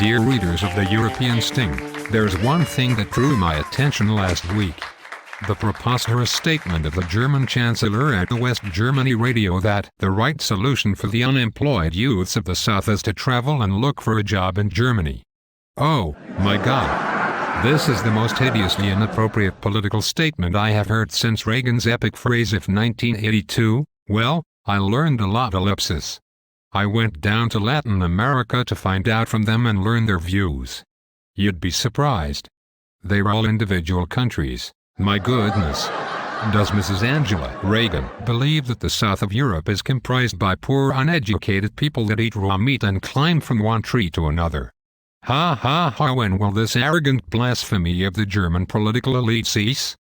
Dear readers of the European Sting, there's one thing that drew my attention last week. The preposterous statement of the German Chancellor at the West Germany radio that the right solution for the unemployed youths of the South is to travel and look for a job in Germany. Oh, my God. This is the most hideously inappropriate political statement I have heard since Reagan's epic phrase of 1982. Well, I learned a lot. Ellipsis. I went down to Latin America to find out from them and learn their views. You'd be surprised. They're all individual countries. My goodness. Does Mrs. Angela Reagan believe that the south of Europe is comprised by poor uneducated people that eat raw meat and climb from one tree to another? Ha ha ha, when will this arrogant blasphemy of the German political elite cease?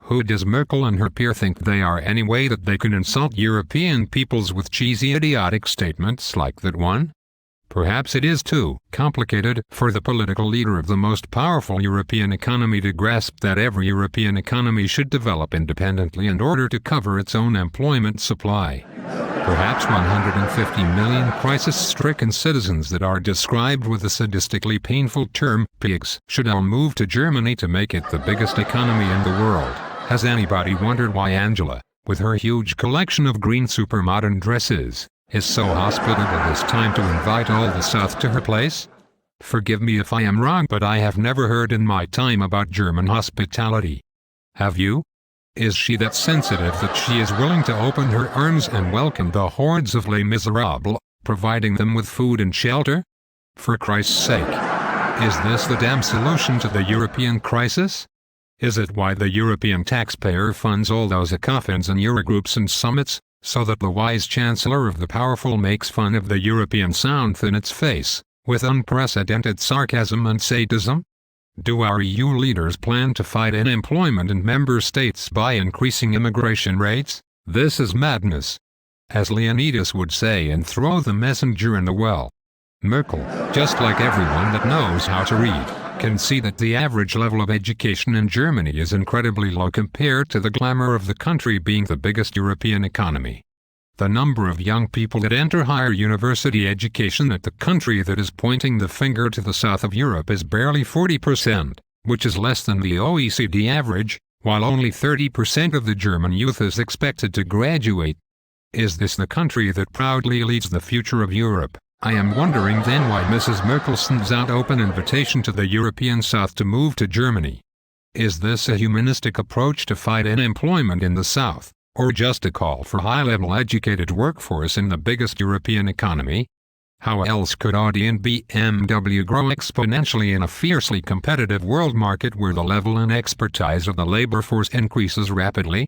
Who does Merkel and her peer think they are anyway that they can insult European peoples with cheesy idiotic statements like that one? Perhaps it is too complicated for the political leader of the most powerful European economy to grasp that every European economy should develop independently in order to cover its own employment supply. Perhaps 150 million crisis-stricken citizens that are described with the sadistically painful term pigs should all move to Germany to make it the biggest economy in the world. Has anybody wondered why Angela, with her huge collection of green supermodern dresses, is so hospitable this time to invite all the South to her place? Forgive me if I am wrong, but I have never heard in my time about German hospitality. Have you? Is she that sensitive that she is willing to open her arms and welcome the hordes of les miserables, providing them with food and shelter? For Christ's sake. Is this the damn solution to the European crisis? Is it why the European taxpayer funds all those ecofins and Eurogroups and summits, so that the wise chancellor of the powerful makes fun of the European South in its face, with unprecedented sarcasm and sadism? Do our EU leaders plan to fight unemployment in member states by increasing immigration rates? This is madness. As Leonidas would say, and throw the messenger in the well. Merkel, just like everyone that knows how to read, can see that the average level of education in Germany is incredibly low compared to the glamour of the country being the biggest European economy. The number of young people that enter higher university education at the country that is pointing the finger to the south of Europe is barely 40%, which is less than the OECD average, while only 30% of the German youth is expected to graduate. Is this the country that proudly leads the future of Europe? I am wondering then why Mrs. Merkel sends out open invitation to the European South to move to Germany. Is this a humanistic approach to fight unemployment in the South, or just a call for high-level educated workforce in the biggest European economy? How else could Audi and BMW grow exponentially in a fiercely competitive world market where the level and expertise of the labor force increases rapidly?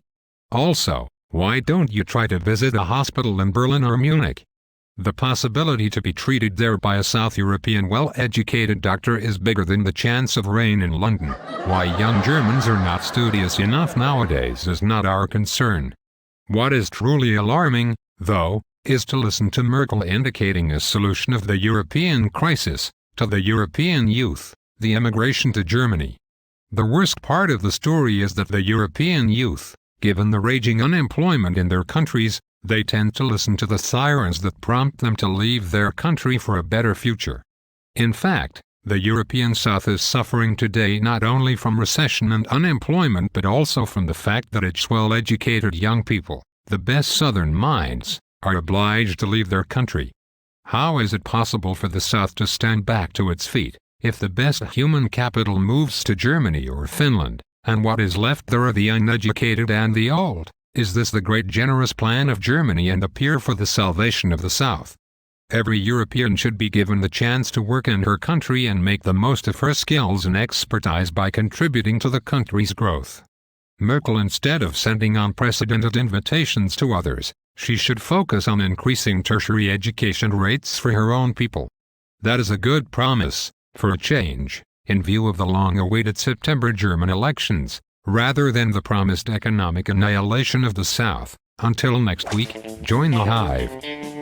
Also, why don't you try to visit a hospital in Berlin or Munich? The possibility to be treated there by a South European well-educated doctor is bigger than the chance of rain in London. Why young Germans are not studious enough nowadays is not our concern. What is truly alarming, though, is to listen to Merkel indicating a solution of the European crisis to the European youth, the emigration to Germany. The worst part of the story is that the European youth, given the raging unemployment in their countries, they tend to listen to the sirens that prompt them to leave their country for a better future. In fact, the European South is suffering today not only from recession and unemployment but also from the fact that its well-educated young people, the best Southern minds, are obliged to leave their country. How is it possible for the South to stand back to its feet if the best human capital moves to Germany or Finland, and what is left there are the uneducated and the old? Is this the great generous plan of Germany and a peer for the salvation of the South? Every European should be given the chance to work in her country and make the most of her skills and expertise by contributing to the country's growth. Merkel, instead of sending unprecedented invitations to others, she should focus on increasing tertiary education rates for her own people. That is a good promise, for a change, in view of the long-awaited September German elections, rather than the promised economic annihilation of the South. Until next week, join the Hive.